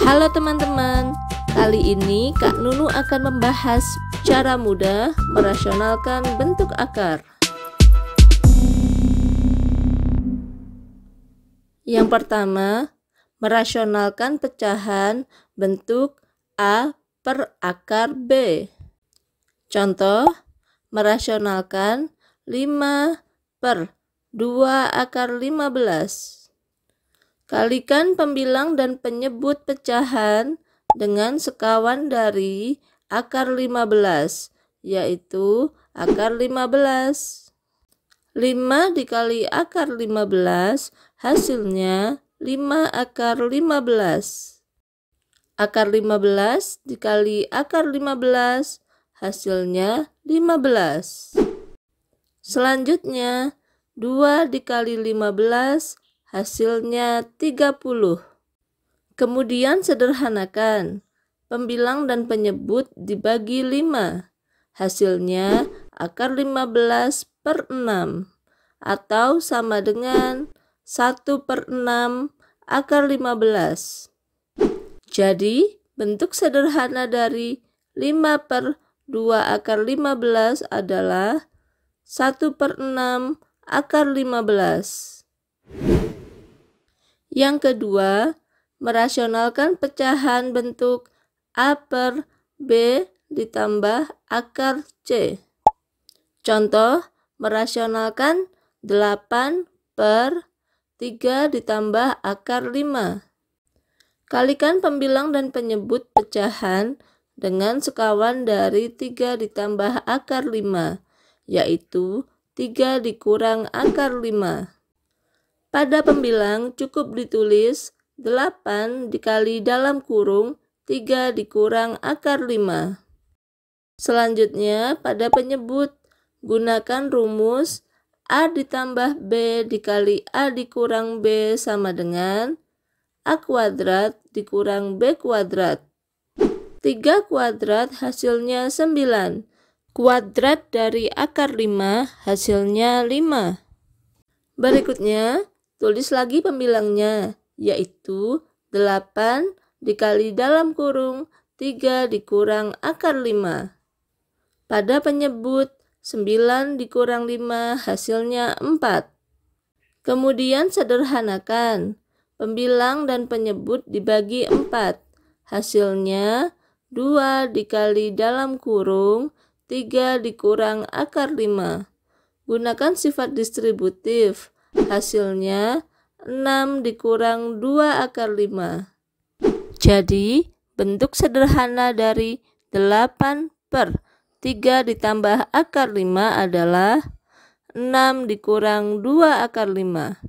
Halo teman-teman, kali ini Kak Nunu akan membahas cara mudah merasionalkan bentuk akar. Yang pertama, merasionalkan pecahan bentuk A per akar B. Contoh, merasionalkan 5 per 2 akar 15. Kalikan pembilang dan penyebut pecahan dengan sekawan dari akar 15, yaitu akar 15. 5 dikali akar 15 hasilnya 5 akar 15. Akar 15 dikali akar 15 hasilnya 15. Selanjutnya 2 dikali 15 hasilnya 30. Kemudian sederhanakan. Pembilang dan penyebut dibagi 5. Hasilnya akar 15 per 6 atau sama dengan 1 per 6 akar 15. Jadi bentuk sederhana dari 5 per 2 akar 15 adalah 1 per 6 akar 15. Yang kedua, merasionalkan pecahan bentuk A per B ditambah akar C. Contoh, merasionalkan 8 per 3 ditambah akar 5. Kalikan pembilang dan penyebut pecahan dengan sekawan dari 3 ditambah akar 5, yaitu 3 dikurang akar 5. Pada pembilang cukup ditulis 8 dikali dalam kurung 3 dikurang akar 5. Selanjutnya pada penyebut gunakan rumus A ditambah B dikali A dikurang B sama dengan A kuadrat dikurang B kuadrat. 3 kuadrat hasilnya 9. Kuadrat dari akar 5 hasilnya 5. Berikutnya, tulis lagi pembilangnya, yaitu 8 dikali dalam kurung 3 dikurang akar 5. Pada penyebut, 9 dikurang 5 hasilnya 4. Kemudian sederhanakan. Pembilang dan penyebut dibagi 4. Hasilnya 2 dikali dalam kurung 3 dikurang akar 5. Gunakan sifat distributif. Hasilnya 6 dikurang 2 akar 5. Jadi, bentuk sederhana dari 8 per 3 ditambah akar 5 adalah 6 dikurang 2 akar 5.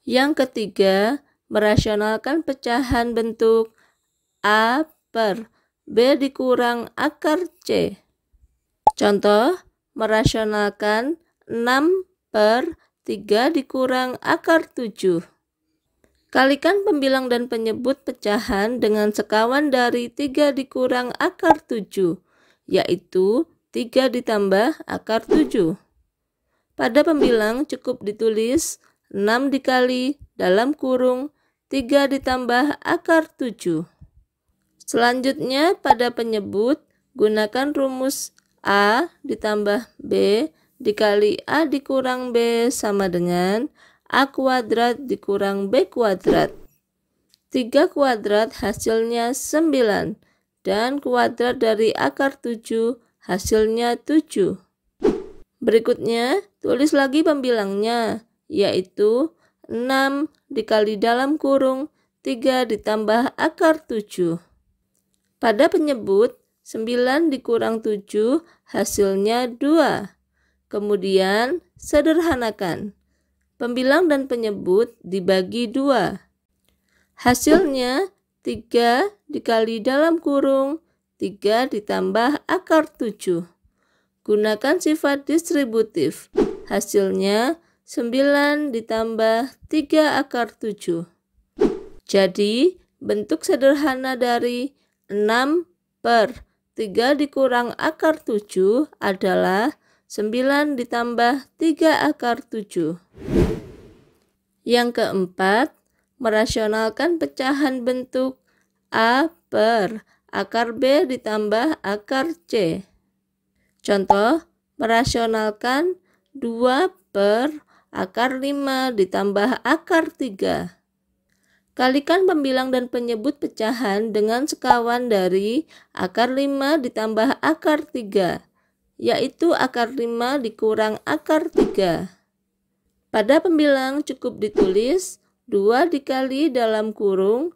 Yang ketiga, merasionalkan pecahan bentuk A per B dikurang akar C. Contoh, merasionalkan 6 per 3 dikurang akar 7. Kalikan pembilang dan penyebut pecahan dengan sekawan dari 3 dikurang akar 7, yaitu 3 ditambah akar 7. Pada pembilang cukup ditulis 6 dikali dalam kurung 3 ditambah akar 7. Selanjutnya pada penyebut gunakan rumus A ditambah B dikali A dikurang B sama dengan A kuadrat dikurang B kuadrat. 3 kuadrat hasilnya 9 dan kuadrat dari akar 7 hasilnya 7. Berikutnya tulis lagi pembilangnya, yaitu 6 dikali dalam kurung 3 ditambah akar 7. Pada penyebut, 9 dikurang 7 hasilnya 2. Kemudian sederhanakan. Pembilang dan penyebut dibagi 2. Hasilnya 3 dikali dalam kurung 3 ditambah akar 7. Gunakan sifat distributif. Hasilnya 9 ditambah 3 akar 7. Jadi, bentuk sederhana dari 6 per 3 dikurang akar 7 adalah 9 ditambah 3 akar 7. Yang keempat, merasionalkan pecahan bentuk A per akar B ditambah akar C. Contoh, merasionalkan 2 per akar 5 ditambah akar 3. Kalikan pembilang dan penyebut pecahan dengan sekawan dari akar 5 ditambah akar 3, yaitu akar 5 dikurang akar 3. Pada pembilang cukup ditulis 2 dikali dalam kurung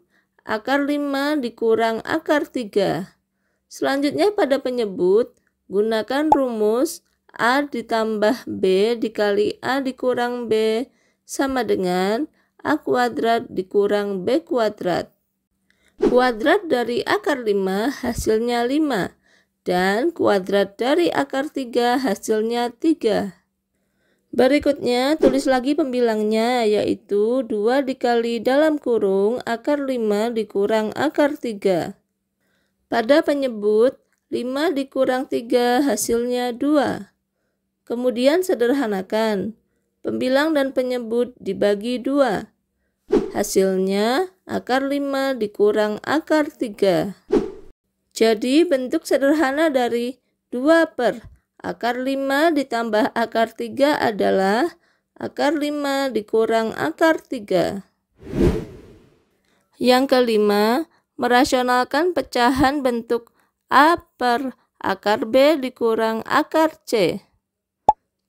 akar 5 dikurang akar 3. Selanjutnya pada penyebut, gunakan rumus A ditambah B dikali A dikurang B sama dengan A kuadrat dikurang B kuadrat. Kuadrat dari akar 5 hasilnya 5 dan kuadrat dari akar 3 hasilnya 3. Berikutnya, tulis lagi pembilangnya, yaitu 2 dikali dalam kurung akar 5 dikurang akar 3. Pada penyebut, 5 dikurang 3 hasilnya 2. Kemudian sederhanakan, pembilang dan penyebut dibagi 2. Hasilnya, akar 5 dikurang akar 3. Jadi, bentuk sederhana dari 2 per akar 5 ditambah akar 3 adalah akar 5 dikurang akar 3. Yang kelima, merasionalkan pecahan bentuk A per akar B dikurang akar C.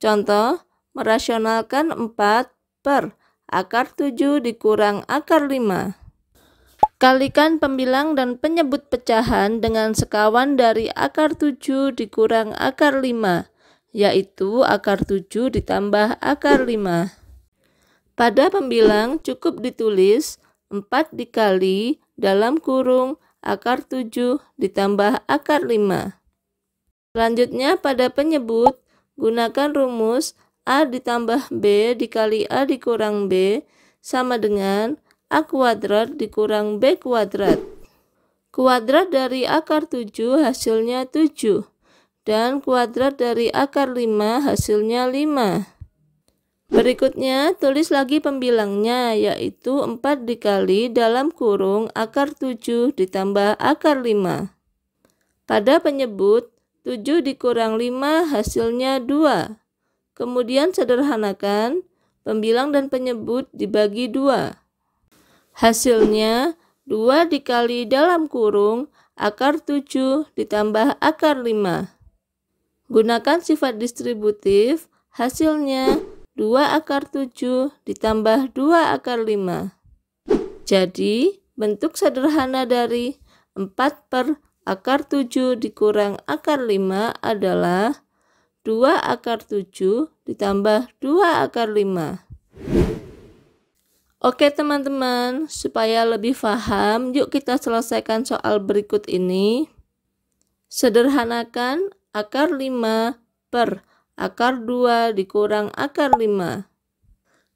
Contoh, merasionalkan 4 per akar 7 dikurang akar 5. Kalikan pembilang dan penyebut pecahan dengan sekawan dari akar 7 dikurang akar 5, yaitu akar 7 ditambah akar 5. Pada pembilang cukup ditulis 4 dikali dalam kurung akar 7 ditambah akar 5. Selanjutnya pada penyebut, gunakan rumus A ditambah B dikali A dikurang B sama dengan A kuadrat dikurang B kuadrat. Kuadrat dari akar 7 hasilnya 7. Dan kuadrat dari akar 5 hasilnya 5. Berikutnya, tulis lagi pembilangnya, yaitu 4 dikali dalam kurung akar 7 ditambah akar 5. Pada penyebut, 7 dikurang 5 hasilnya 2. Kemudian sederhanakan, pembilang dan penyebut dibagi 2. Hasilnya 2 dikali dalam kurung akar 7 ditambah akar 5. Gunakan sifat distributif, hasilnya 2 akar 7 ditambah 2 akar 5. Jadi, bentuk sederhana dari 4 per akar 7 dikurang akar 5 adalah 2 akar 7 ditambah 2 akar 5. Oke teman-teman, supaya lebih paham, yuk kita selesaikan soal berikut ini. Sederhanakan akar 5 per akar 2 dikurang akar 5.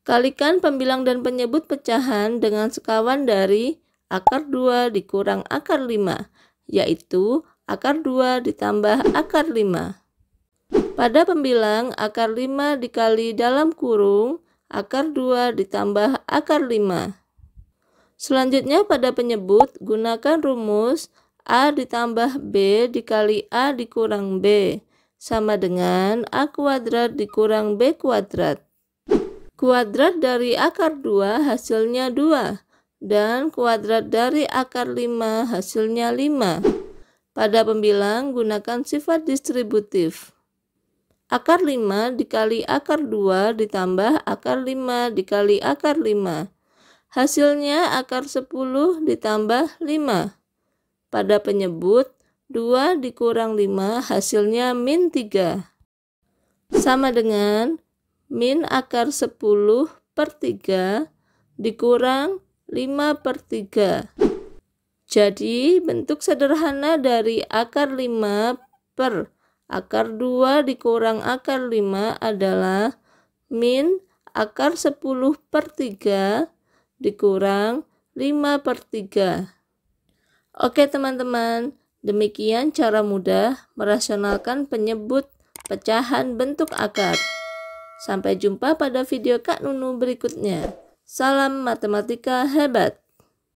Kalikan pembilang dan penyebut pecahan dengan sekawan dari akar 2 dikurang akar 5, yaitu akar 2 ditambah akar 5. Pada pembilang, akar 5 dikali dalam kurung akar 2 ditambah akar 5. Selanjutnya pada penyebut, gunakan rumus A ditambah B dikali A dikurang B sama dengan A kuadrat dikurang B kuadrat. Kuadrat dari akar 2 hasilnya 2 dan kuadrat dari akar 5 hasilnya 5. Pada pembilang, gunakan sifat distributif. Akar 5 dikali akar 2 ditambah akar 5 dikali akar 5. Hasilnya akar 10 ditambah 5. Pada penyebut, 2 dikurang 5 hasilnya min 3. Sama dengan min akar 10 per 3 dikurang 5 per 3. Jadi, bentuk sederhana dari akar 5 per akar 2 dikurang akar 5 adalah min akar 10 per 3 dikurang 5 per 3. Oke teman-teman, demikian cara mudah merasionalkan penyebut pecahan bentuk akar. Sampai jumpa pada video Kak Nunu berikutnya. Salam matematika hebat.